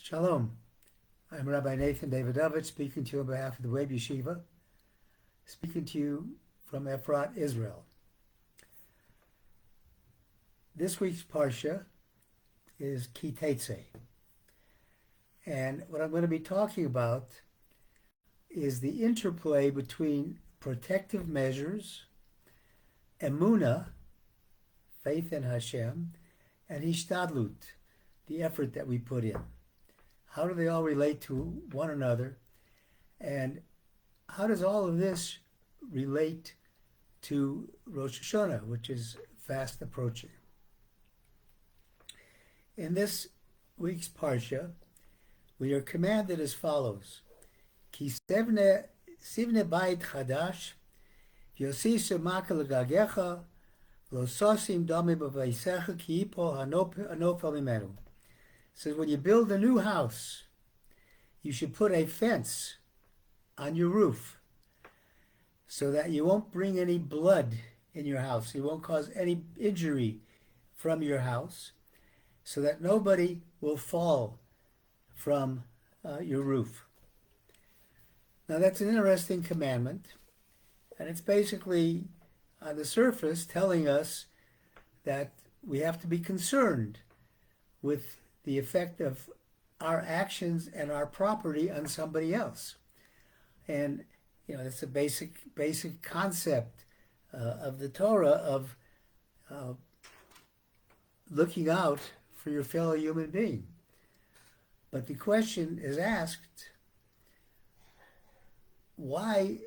Shalom. I'm Rabbi Davidovich, speaking to you on behalf of the Web Yeshiva, speaking to you from Efrat, Israel. This week's Parsha is Ki Tayze. And what I'm going to be talking about is the interplay between protective measures, Emunah, faith in Hashem, and Hishtadlut, the effort that we put in. How do they all relate to one another? And how does all of this relate to Rosh Hashanah, which is fast approaching? In this week's Parsha, we are commanded as follows: Ki sivne bayit chadash, v'yosiseh maka l'gagecha, v'lososim dami b'vaysecha ki yipo hanofel mimenu. Says when you build a new house, you should put a fence on your roof so that you won't bring any blood in your house. You won't cause any injury from your house, so that nobody will fall from your roof. Now that's an interesting commandment, and it's basically on the surface telling us that we have to be concerned with the effect of our actions and our property on somebody else. And it's a basic concept of the Torah of looking out for your fellow human being. But the question is asked, why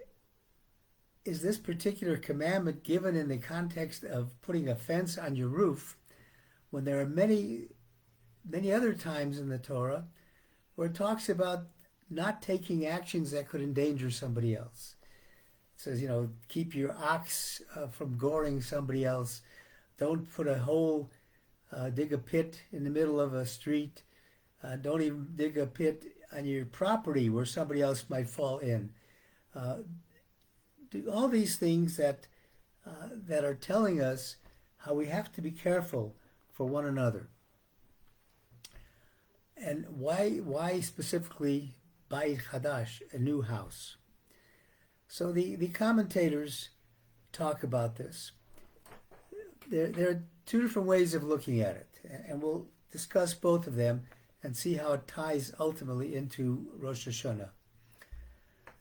is this particular commandment given in the context of putting a fence on your roof when there are many other times in the Torah where it talks about not taking actions that could endanger somebody else? It says, keep your ox from goring somebody else. Don't put a hole, dig a pit in the middle of a street. Don't even dig a pit on your property where somebody else might fall in. Do all these things that are telling us how we have to be careful for one another. And why specifically Bayit Chadash, a new house? So the commentators talk about this. There are two different ways of looking at it, and we'll discuss both of them and see how it ties ultimately into Rosh Hashanah.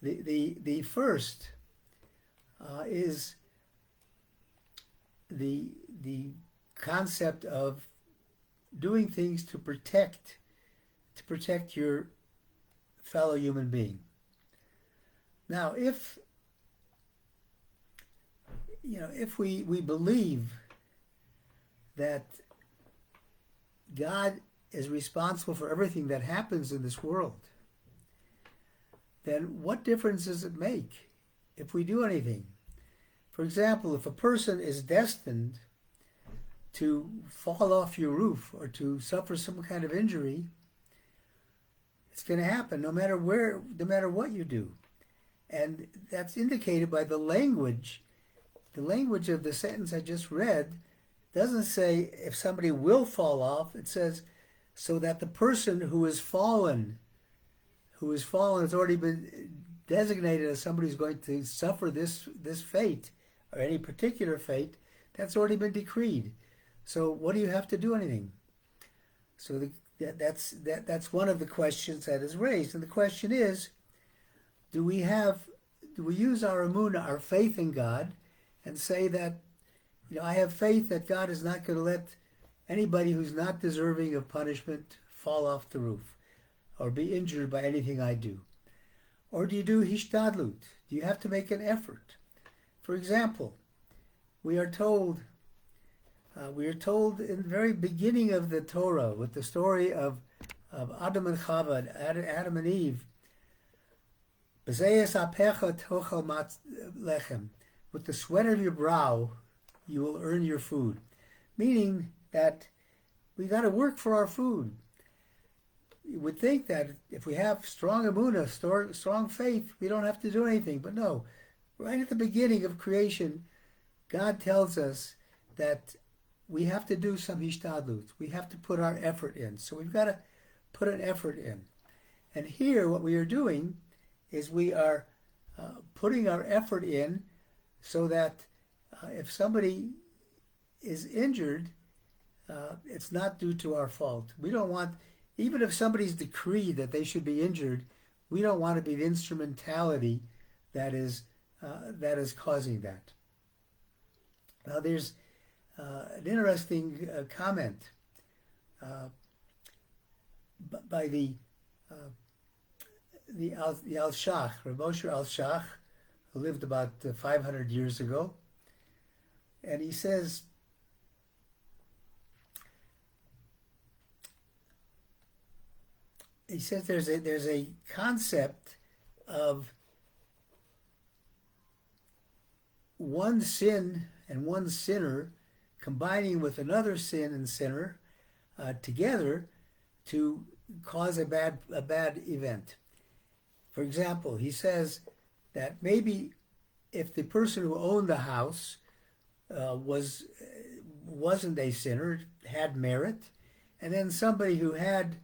The first is the concept of doing things to protect your fellow human being. Now, if we believe that God is responsible for everything that happens in this world, then what difference does it make if we do anything? For example, if a person is destined to fall off your roof or to suffer some kind of injury, it's going to happen no matter what you do. And that's indicated by the language. The language of the sentence I just read doesn't say if somebody will fall off. It says so that the person who has fallen has already been designated as somebody who's going to suffer this fate, or any particular fate, that's already been decreed. So what do you have to do anything? So that's one of the questions that is raised. And the question is, do we use our Emunah, our faith in God, and say that, I have faith that God is not going to let anybody who's not deserving of punishment fall off the roof or be injured by anything I do? Or do you do hishtadlut? Do you have to make an effort? For example, we are told in the very beginning of the Torah, with the story of Adam and Chava, Adam and Eve, "B'zeyes apecha tochel lechem," with the sweat of your brow, you will earn your food. Meaning that we got to work for our food. You would think that if we have strong emunah, strong faith, we don't have to do anything. But no, right at the beginning of creation, God tells us that we have to do some hishtadlut. We have to put our effort in. So we've got to put an effort in. And here what we are doing is we are putting our effort in so that if somebody is injured, it's not due to our fault. We don't want, even if somebody's decreed that they should be injured, we don't want to be the instrumentality that is causing that. Now there's an interesting comment by the Al-Shach, Rabbi Moshe Al-Shach, who lived about 500 years ago, and he says, there's a concept of one sin and one sinner combining with another sin and sinner together to cause a bad event. For example, he says that maybe if the person who owned the house wasn't a sinner, had merit, and then somebody who had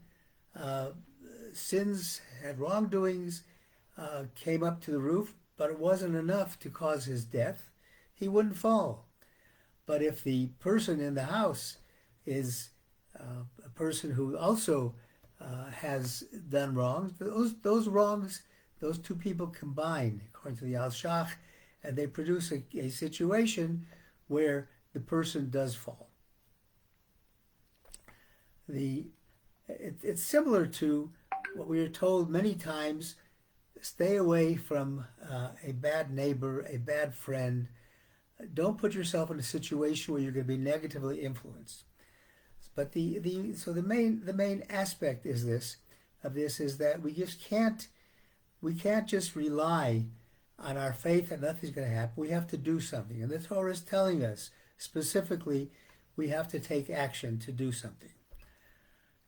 sins, had wrongdoings, came up to the roof, but it wasn't enough to cause his death, he wouldn't fall. But if the person in the house is a person who also has done wrongs, those wrongs, those two people combine, according to the Al-Shach, and they produce a situation where the person does fall. It's similar to what we are told many times: stay away from a bad neighbor, a bad friend. Don't put yourself in a situation where you're going to be negatively influenced. But the main aspect is this is that we can't just rely on our faith that nothing's going to happen. We have to do something, and the Torah is telling us specifically we have to take action to do something.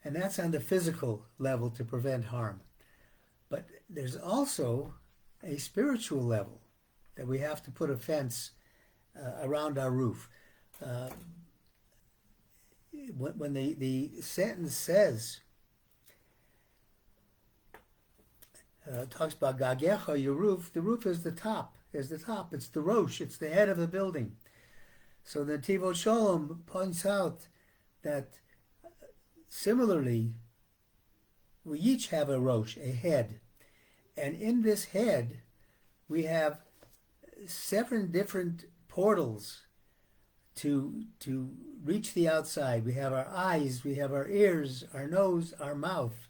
And that's on the physical level to prevent harm. But there's also a spiritual level that we have to put a fence around our roof. When the sentence says, talks about Gagecha, your roof, the roof is the top, it's the Rosh, it's the head of the building. So the Tivot Shalom points out that similarly, we each have a Rosh, a head. And in this head, we have 7 different portals to reach the outside. We have our eyes, we have our ears, our nose, our mouth.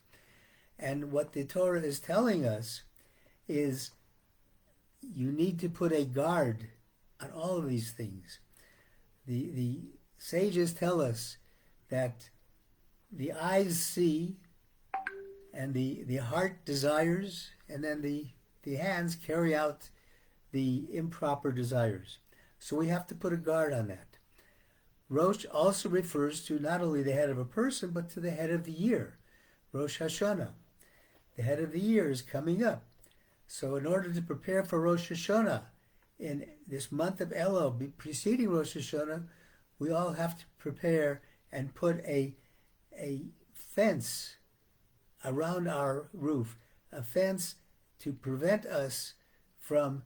And what the Torah is telling us is you need to put a guard on all of these things. The sages tell us that the eyes see, and the heart desires, and then the hands carry out the improper desires. So we have to put a guard on that. Rosh also refers to not only the head of a person, but to the head of the year, Rosh Hashanah. The head of the year is coming up. So in order to prepare for Rosh Hashanah, in this month of Elul, preceding Rosh Hashanah, we all have to prepare and put a fence around our roof, a fence to prevent us from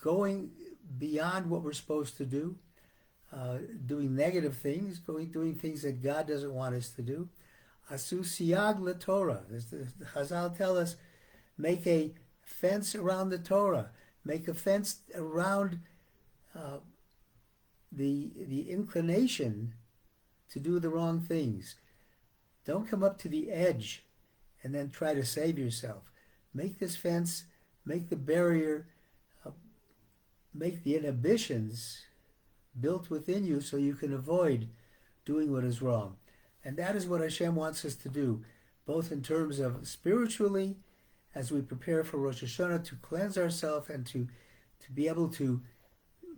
going beyond what we're supposed to do, doing negative things, doing things that God doesn't want us to do. Asu siyag LaTorah. The Chazal tell us, make a fence around the Torah, make a fence around the inclination to do the wrong things. Don't come up to the edge and then try to save yourself. Make this fence, make the barrier, make the inhibitions built within you so you can avoid doing what is wrong. And that is what Hashem wants us to do, both in terms of spiritually, as we prepare for Rosh Hashanah, to cleanse ourselves and to be able to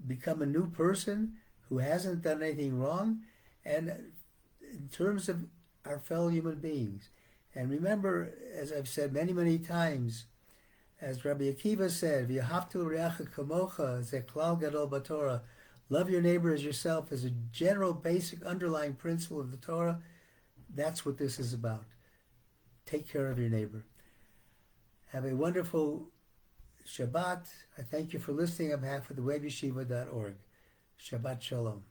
become a new person who hasn't done anything wrong, and in terms of our fellow human beings. And remember, as I've said many, many times, as Rabbi Akiva said, "V'yahavtu l'reacha kamocha," ze klal gadol b'Torah. Love your neighbor as yourself as a general, basic, underlying principle of the Torah. That's what this is about. take care of your neighbor. Have a wonderful Shabbat. I thank you for listening on behalf of the webyeshiva.org. Shabbat Shalom.